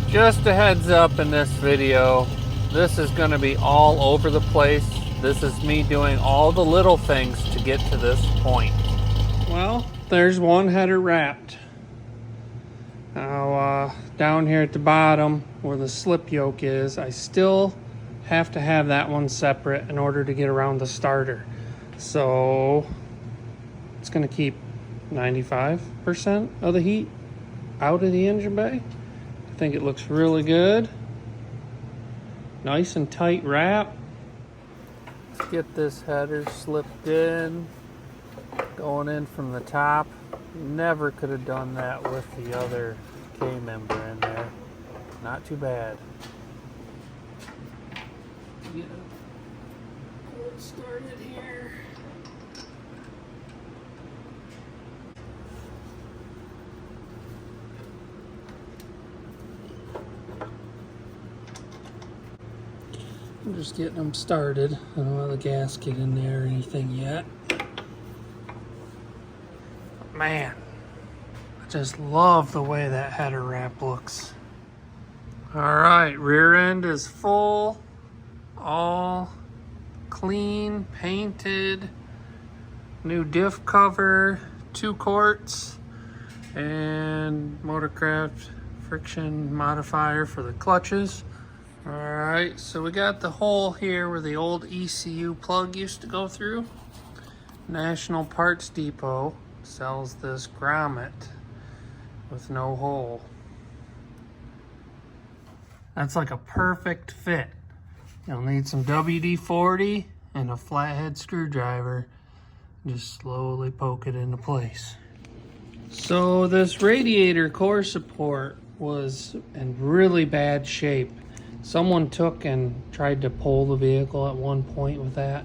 Just a heads up in this video, this is going to be all over the place. This is me doing all the little things to get to this point. Well, there's one header wrapped. Now, down here at the bottom where the slip yoke is, I still have to have that one separate in order to get around the starter. So it's going to keep 95% of the heat out of the engine bay. I think it looks really good. Nice and tight wrap. Let's get this header slipped in, going in from the top. Never could have done that with the other K-member in there. Not too bad. Get it started here. I'm just getting them started. I don't have the gasket in there or anything yet. Man, I just love the way that header wrap looks. Alright, rear end is full, all clean, painted, new diff cover, 2 quarts, and Motorcraft friction modifier for the clutches. Alright, so we got the hole here where the old ECU plug used to go through. National Parts Depot sells this grommet with no hole. That's like a perfect fit. You'll need some WD-40 and a flathead screwdriver. Just slowly poke it into place. So this radiator core support was in really bad shape. Someone took and tried to pull the vehicle at one point with that.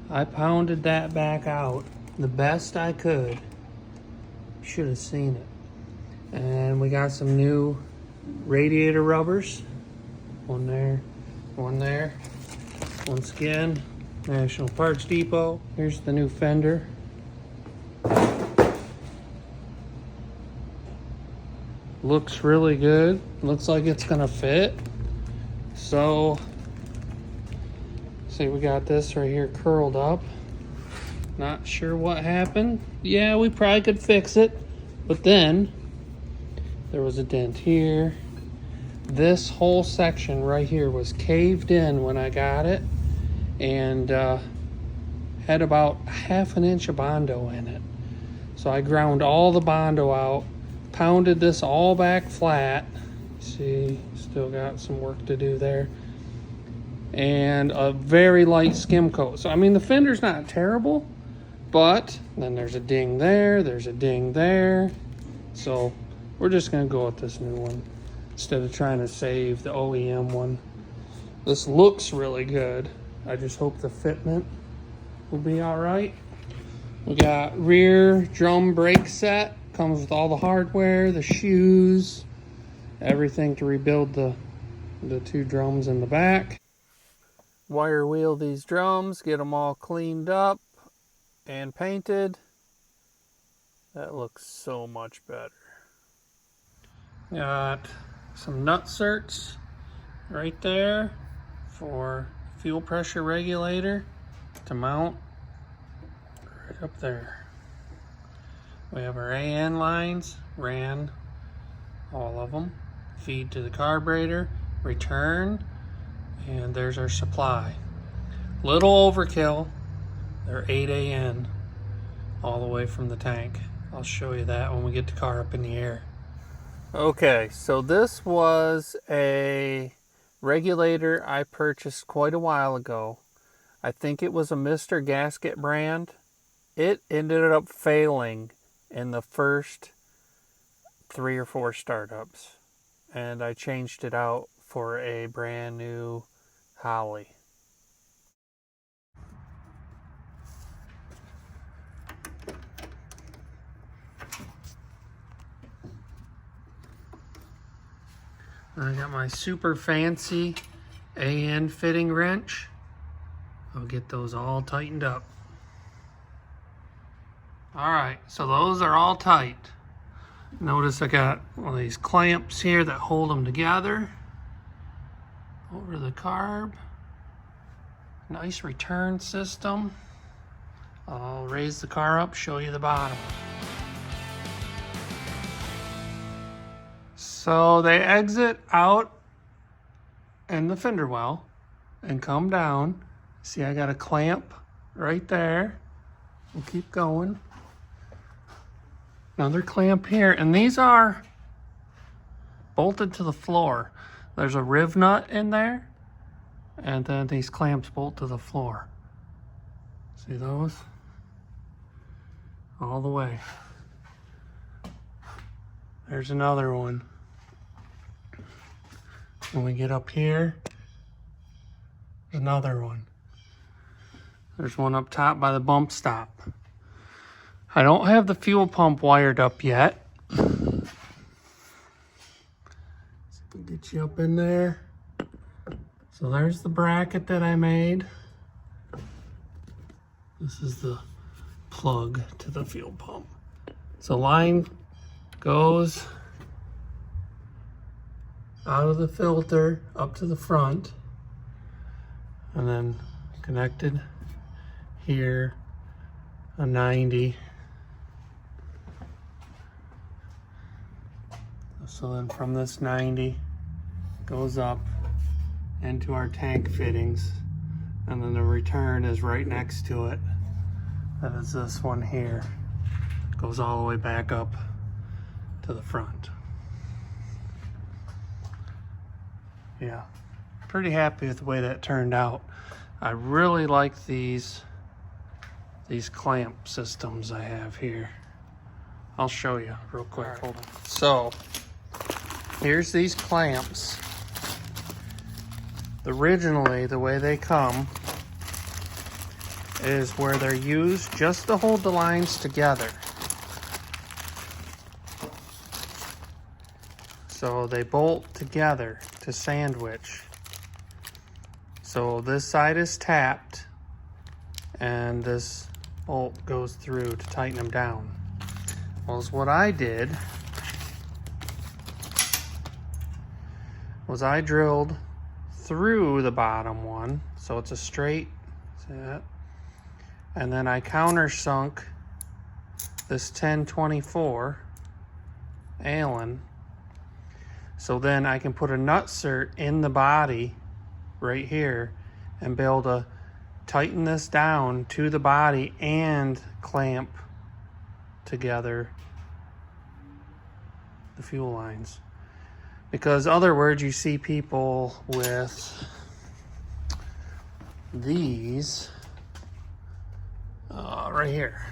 I pounded that back out the best I could. You should have seen it. And we got some new radiator rubbers. One there, one there. Once again, National Parts Depot. Here's the new fender. Looks really good. Looks like it's gonna fit. So, see, we got this right here curled up. Not sure what happened. Yeah, we probably could fix it. But then, there was a dent here. This whole section right here was caved in when I got it. And had about 1/2 inch of Bondo in it. So I ground all the Bondo out. Pounded this all back flat. See, still got some work to do there. And a very light skim coat. So, I mean, the fender's not terrible, but then there's a ding there, there's a ding there. So, we're just going to go with this new one instead of trying to save the OEM one. This looks really good. I just hope the fitment will be all right. We got rear drum brake set. Comes with all the hardware, the shoes, everything to rebuild the 2 drums in the back. Wire wheel these drums, get them all cleaned up and painted. That looks so much better. Got some nut certs right there for fuel pressure regulator to mount right up there. We have our AN lines, ran all of them. Feed to the carburetor, return, and there's our supply. Little overkill. They're 8 AN all the way from the tank. I'll show you that when we get the car up in the air. Okay, so this was a regulator I purchased quite a while ago. I think it was a Mr. Gasket brand. It ended up failing in the first 3 or 4 startups, and I changed it out for a brand new Holley. I got my super fancy AN fitting wrench. I'll get those all tightened up. All right, so those are all tight. Notice I got one of these clamps here that hold them together over the carb. Nice return system. I'll raise the car up, show you the bottom. So they exit out in the fender well and come down. See, I got a clamp right there. We'll keep going. Another clamp here, and these are bolted to the floor. There's a riv nut in there, and then these clamps bolt to the floor. See those? All the way. There's another one. When we get up here, there's another one. There's one up top by the bump stop. I don't have the fuel pump wired up yet. See if we can get you up in there. So there's the bracket that I made. This is the plug to the fuel pump. So line goes out of the filter up to the front, and then connected here, a 90. So then from this 90 goes up into our tank fittings, and then the return is right next to it. That is this one here. Goes all the way back up to the front. Yeah, pretty happy with the way that turned out. I really like these clamp systems I have here. I'll show you real quick. Right. Hold on. So here's these clamps. Originally, the way they come is where they're used just to hold the lines together. So they bolt together to sandwich. So this side is tapped, and this bolt goes through to tighten them down. Well, what I did was I drilled through the bottom one, so it's a straight, see that? And then I countersunk this 1024 Allen, so then I can put a nutsert in the body right here and be able to tighten this down to the body and clamp together the fuel lines. Because other words, you see people with these right here.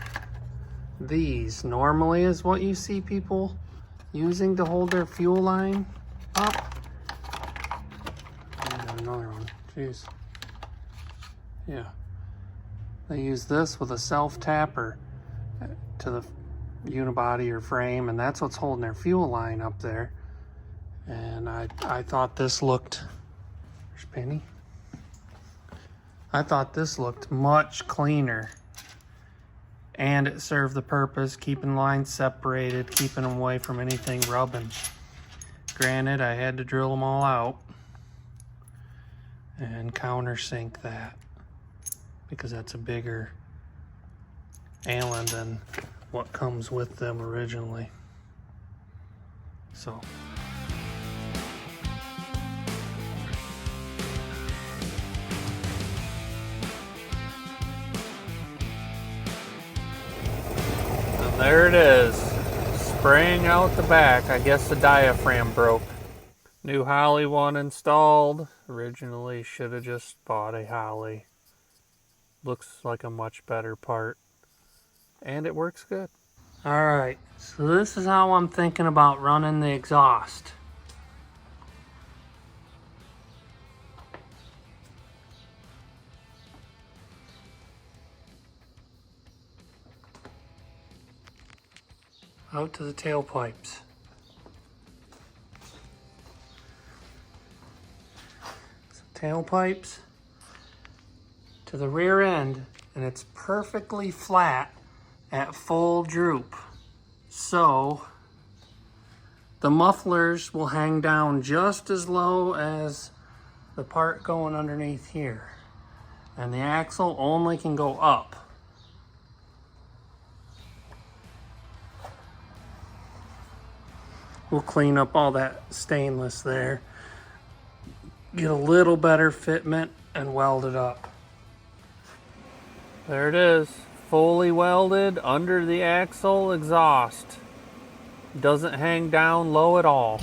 These normally is what you see people using to hold their fuel line up. Another one, jeez. Yeah, they use this with a self tapper to the unibody or frame, and that's what's holding their fuel line up there. And I thought this looked, there's Penny. I thought this looked much cleaner, and it served the purpose, keeping lines separated, keeping them away from anything rubbing. Granted, I had to drill them all out and countersink that, because that's a bigger Allen than what comes with them originally. So and there it is, spraying out the back. I guess the diaphragm broke. New Holley one installed. Originally should have just bought a Holley. Looks like a much better part, and it works good. Alright, so this is how I'm thinking about running the exhaust. Out to the tailpipes. So tailpipes to the rear end, and it's perfectly flat at full droop. So the mufflers will hang down just as low as the part going underneath here. And the axle only can go up. We'll clean up all that stainless there, get a little better fitment, and weld it up. There it is, fully welded under the axle exhaust. Doesn't hang down low at all.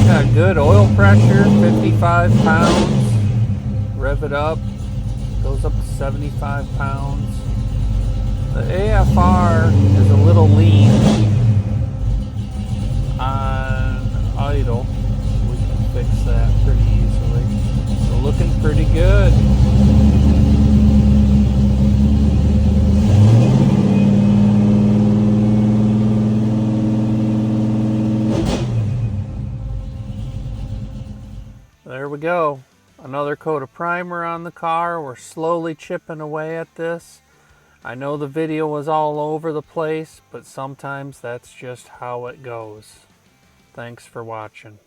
Got good oil pressure, 55 pounds. Rev it up, goes up to 75 pounds. The AFR is a little lean on idle. We can fix that pretty easily. So looking pretty good. There we go. Another coat of primer on the car. We're slowly chipping away at this. I know the video was all over the place, but sometimes that's just how it goes. Thanks for watching.